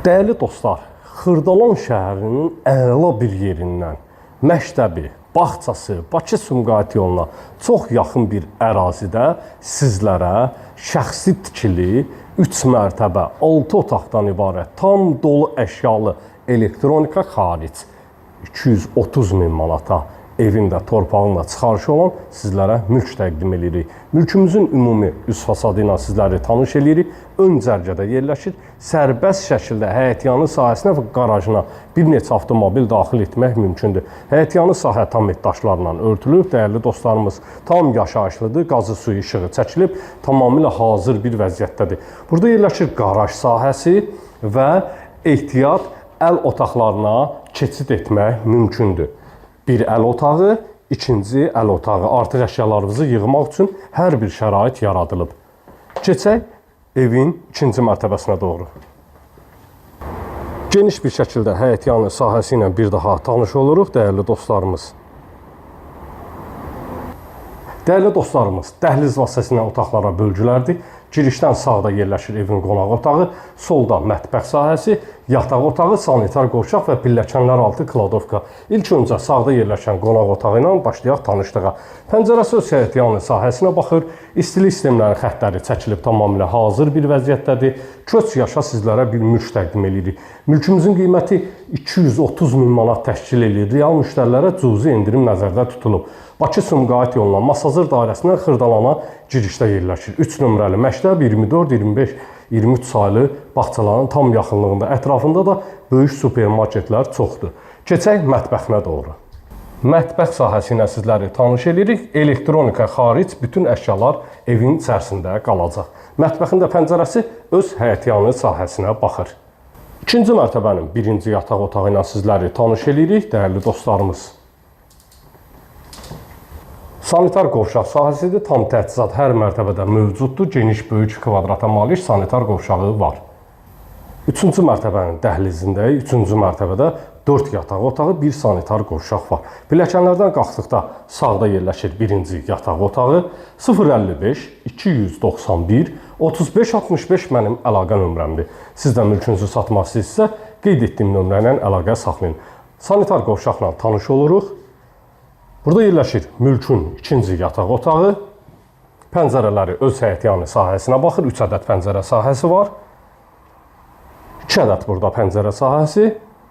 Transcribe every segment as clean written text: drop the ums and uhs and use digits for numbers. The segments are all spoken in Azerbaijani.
Dəyərli dostlar, Xırdalan şəhərinin əla bir yerindən məktəbi, bağçası, Bakı-Sumqayıt yoluna çox yaxın bir ərazidə sizlərə şəxsi tikili 3 mərtəbə 6 otaqdan ibarət tam dolu əşyalı elektronika xaric 230 min manata evində, torpağında çıxarışı olan sizlərə mülk təqdim edirik. Mülkümüzün ümumi üst fasadı ilə sizləri tanış edirik. Ön cərgədə yerləşir. Sərbəst şəkildə həyətyanı sahəsinə və qarajına bir neçə avtomobil daxil etmək mümkündür. Həyətyanı sahə tam daşlarla örtülür. Dəyərli dostlarımız, tam yaşayışlıdır. Qazı suyu işığı çəkilib, tamamilə hazır bir vəziyyətdədir. Burada yerləşir qaraj sahəsi və ehtiyat əl otaqlarına keçid etmək mümkündür. Bir əl otağı, ikinci əl otağı. Artıq əşyalarınızı yığmaq üçün hər bir şərait yaradılıb. Keçək evin ikinci mərtəbəsinə doğru. Geniş bir şəkildə həyətyanı sahəsi ilə bir daha tanış oluruq, dəyərli dostlarımız. Dəyərli dostlarımız, dəhliz vasitəsilə otaqlara bölgülərdir. Girişdən sağda yerləşir evin qonaq otağı, solda mətbəx sahəsi, yataq otağı, sanitar qovşaq və pilləkənlər altı kladovka. İlk öncə sağda yerləşən qonaq otağı ilə başlayaq tanışlığa. Pəncərəsi öz həyətyanı sahəsinə baxır, istilik sistemlərinin xəttləri çəkilib tamamilə hazır bir vəziyyətdədir. Köç yaşa sizlərə bir mülk təqdim edirik. Mülkümüzün qiyməti 230 min manat təşkil edir. Real müştərilərə cüzi endirim nəzərdə tutulub. Bakı-Sumqayıt yoluna Masazır dairəsindən Xırdalana girişdə yerləşir. 3 nömrəli məktəb 24, 25, 23 saylı bağçaların tam yaxınlığında. Ətrafında da böyük supermarketlər çoxdur. Keçək mətbəxinə doğru. Mətbəx sahəsi ilə sizləri tanış edirik. Elektronika xaric bütün əşyalar evin içərisində qalacaq. Mətbəxin də pəncərəsi öz həyətyanı sahəsinə baxır. İkinci mərtəbənin birinci yataq otağı ilə sizləri tanış edirik, dəyərli dostlarımız. Sanitar qovşaq sahəsidir. Tam təchizat hər mərtəbədə mövcuddur. Geniş, böyük kvadrata malik sanitar qovşağı var. Üçüncü mərtəbənin dəhlizindəyik. Üçüncü mərtəbədə 4 yataq otağı, 1 sanitar qovşaq var. Pilləkənlərdən qalxdıqda sağda yerləşir birinci yataq otağı. 055 291 35 65 mənim əlaqə nömrəmdir. Siz də mülkünüzü satmaq istəyirsinizsə, qeyd etdiyim nömrə ilə əlaqə saxlayın. Sanitar qovşaqla tanış oluruq. Burada yerləşir mülkün ikinci yataq otağı. Pəncərələri öz həyətyanı sahəsinə baxır. 3 ədəd pəncərə sahəsi var. 2 ədəd burada pəncərə sahəsi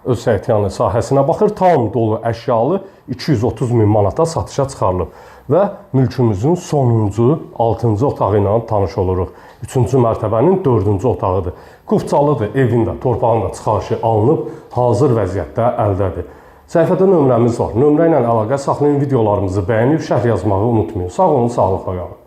öz həyətyanı sahəsinə baxır. Tam dolu əşyalı 230 min manata satışa çıxarılıb. Və mülkümüzün sonuncu 6-cı otağı ilə tanış oluruq. 3-cü mərtəbənin 4-cü otağıdır. Qufçalıdır, evində, torpağında çıxarışı alınıb, hazır vəziyyətdə əldədir. Səhifədə nömrəmiz var. Nömrə ilə əlaqə saxlayın, videolarımızı bəyənib, şərh yazmağı unutmayın. Sağ olun, sağlıqla qalın.